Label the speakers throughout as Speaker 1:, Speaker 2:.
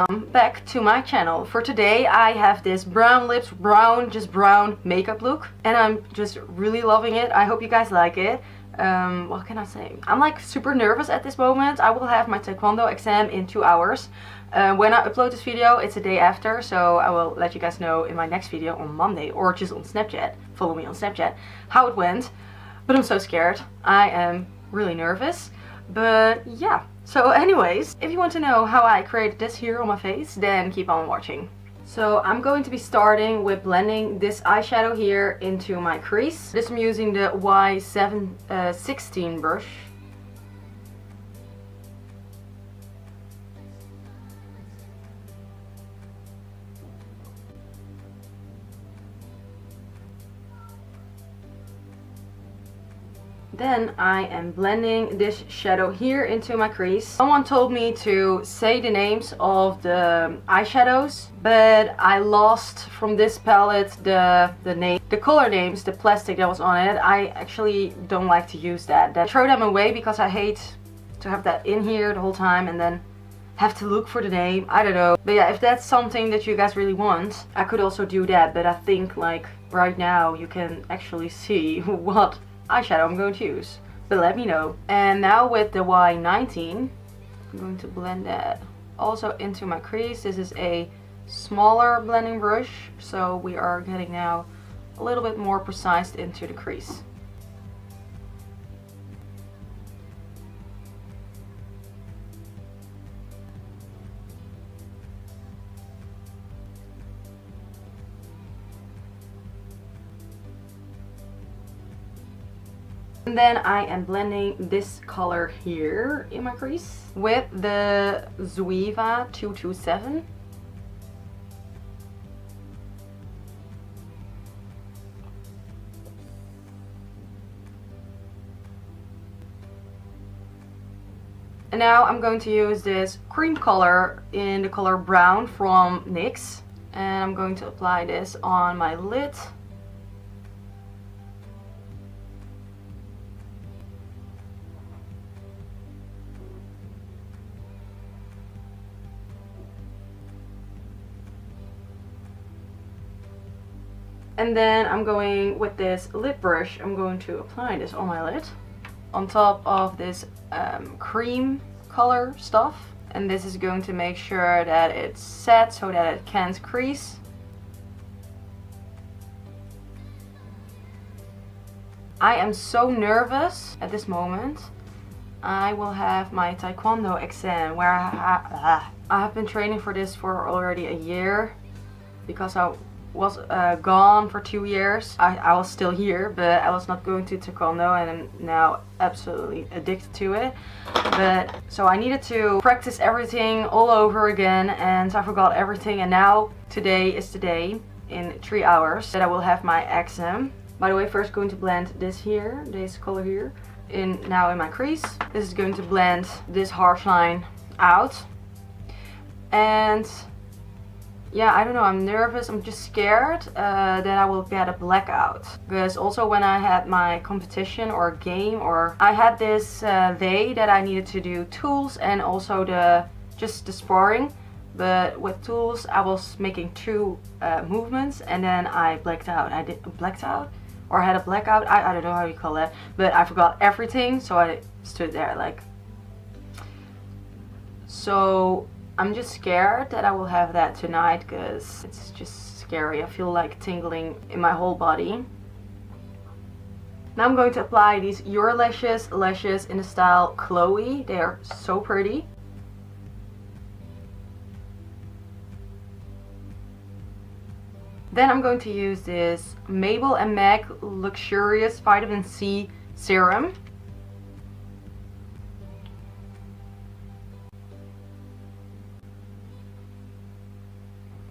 Speaker 1: Welcome back to my channel. For today I have this brown lips, just brown makeup look, and I'm just really loving it. I hope you guys like it. What can I say? I'm like super nervous at this moment. I will have my taekwondo exam in 2 hours. When I upload this video, it's a day after, so I will let you guys know in my next video on Monday, or just on Snapchat, follow me on Snapchat, how it went. But I'm so scared. I am really nervous, but yeah. So anyways, if you want to know how I created this here on my face, then keep on watching. So I'm going to be starting with blending this eyeshadow here into my crease. This I'm using the Y716 brush. Then I am blending this shadow here into my crease. Someone told me to say the names of the eyeshadows, but I lost from this palette the color names, the plastic that was on it. I actually don't like to use that. I throw them away because I hate to have that in here the whole time and then have to look for the name. I don't know. But yeah, if that's something that you guys really want, I could also do that. But I think like right now you can actually see what eyeshadow I'm going to use, but let me know. And now with the Y19, I'm going to blend that also into my crease. This is a smaller blending brush, so we are getting now a little bit more precise into the crease. And then I am blending this color here in my crease with the Zoeva 227. And now I'm going to use this cream color in the color brown from NYX. And I'm going to apply this on my lid. And then I'm going with this lip brush, I'm going to apply this on my lid on top of this cream color stuff. And this is going to make sure that it's set so that it can't crease. I am so nervous at this moment. I will have my taekwondo exam where I have been training for this for already a year because I was gone for 2 years. I was still here, but I was not going to taekwondo, and I'm now absolutely addicted to it. But so I needed to practice everything all over again, and I forgot everything. And now today is the day in 3 hours that I will have my exam. By the way, first going to blend this here, this color here, now in my crease. This is going to blend this harsh line out. And yeah, I don't know, I'm nervous, I'm just scared that I will get a blackout. Because also when I had my competition or game, or I had this day that I needed to do tools and also just the sparring. But with tools I was making 2 movements and then I blacked out. I blacked out? Or I had a blackout, I don't know how you call that. But I forgot everything, so I stood there like. So I'm just scared that I will have that tonight because it's just scary. I feel like tingling in my whole body. Now I'm going to apply these Your Lashes in the style Chloe. They are so pretty. Then I'm going to use this Mabel and Meg Luxurious Vitamin C Serum.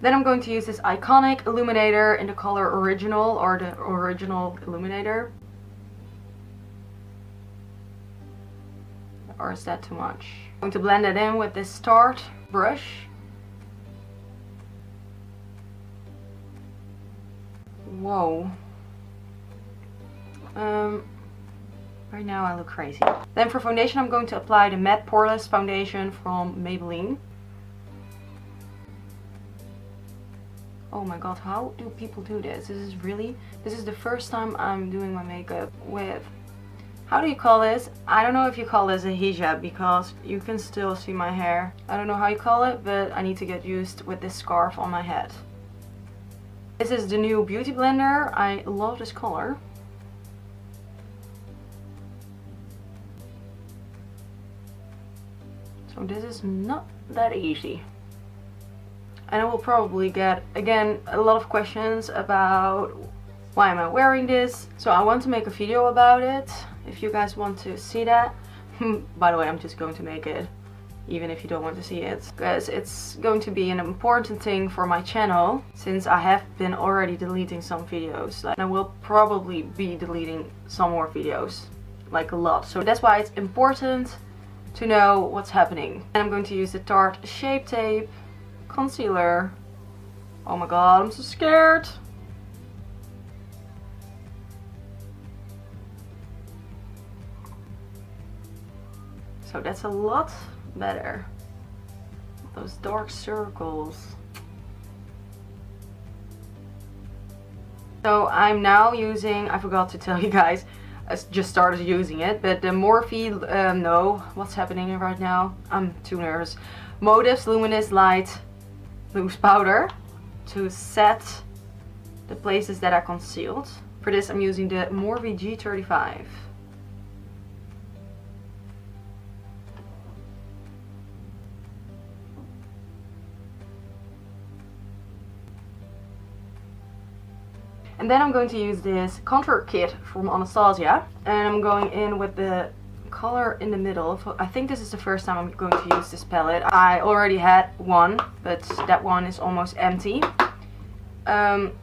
Speaker 1: Then I'm going to use this iconic illuminator in the color Original, or the Original Illuminator. Or is that too much? I'm going to blend it in with this Start brush. Whoa. Right now I look crazy. Then for foundation I'm going to apply the Matte Poreless Foundation from Maybelline. Oh my god, how do people do this? This is the first time I'm doing my makeup with, how do you call this? I don't know if you call this a hijab because you can still see my hair. I don't know how you call it, but I need to get used with this scarf on my head. This is the new beauty blender. I love this color. So this is not that easy. And I will probably get, again, a lot of questions about why am I wearing this. So I want to make a video about it, if you guys want to see that. By the way, I'm just going to make it, even if you don't want to see it. Because it's going to be an important thing for my channel, since I have been already deleting some videos. And I will probably be deleting some more videos, like a lot. So that's why it's important to know what's happening. And I'm going to use the Tarte Shape Tape concealer. Oh my god, I'm so scared. So that's a lot better. Those dark circles. So I'm now using, I forgot to tell you guys, I just started using it, but the Morphe, no, what's happening right now? I'm too nervous. Motives Luminous Light Loose Powder to set the places that are concealed. For this I'm using the Morphe G35. And then I'm going to use this contour kit from Anastasia. And I'm going in with the color in the middle. I think this is the first time I'm going to use this palette. I already had one, but that one is almost empty. I'm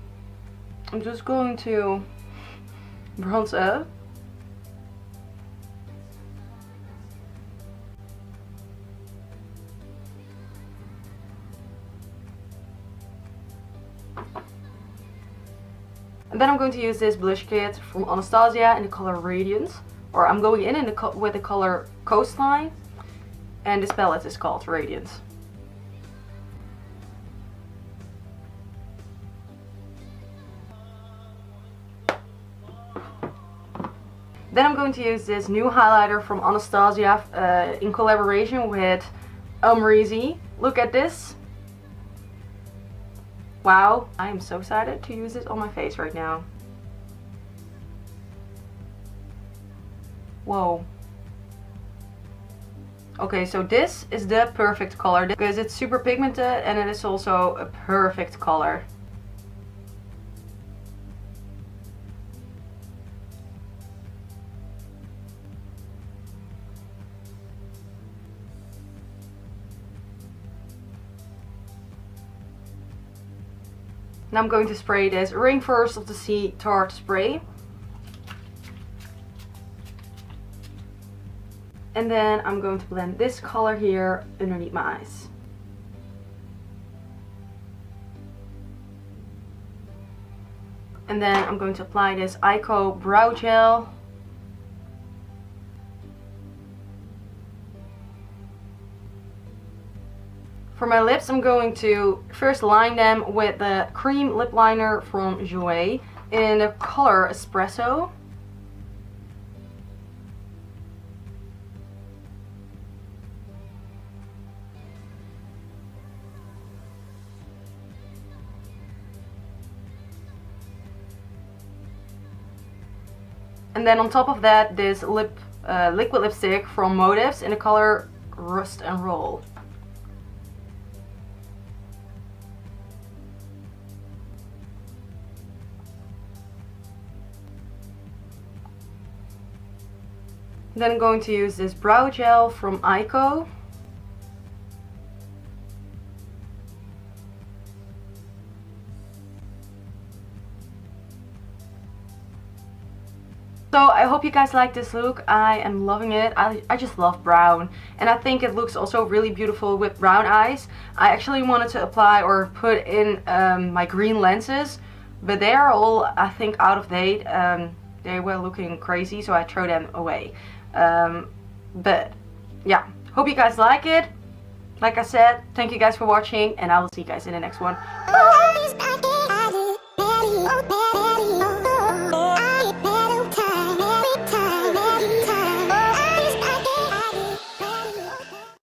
Speaker 1: just going to bronze up. And then I'm going to use this blush kit from Anastasia in the color Radiant. Or I'm going in with the color Coastline. And this palette is called Radiant. Then I'm going to use this new highlighter from Anastasia in collaboration with Amrezy. Look at this. Wow, I am so excited to use this on my face right now. Whoa. Okay, so this is the perfect color because it's super pigmented and it is also a perfect color. Now I'm going to spray this Rainforest of the Sea Tarte spray. And then I'm going to blend this color here underneath my eyes. And then I'm going to apply this Ico brow gel. For my lips, I'm going to first line them with the cream lip liner from Jouer in the color Espresso. And then on top of that, this liquid lipstick from Motives in the color Rust and Roll. Then I'm going to use this brow gel from Ico. So I hope you guys like this look. I am loving it. I just love brown. And I think it looks also really beautiful with brown eyes. I actually wanted to apply or put in my green lenses. But they are all, I think, out of date. They were looking crazy, so I threw them away. But yeah, hope you guys like it. Like I said, thank you guys for watching, and I will see you guys in the next one. Bye!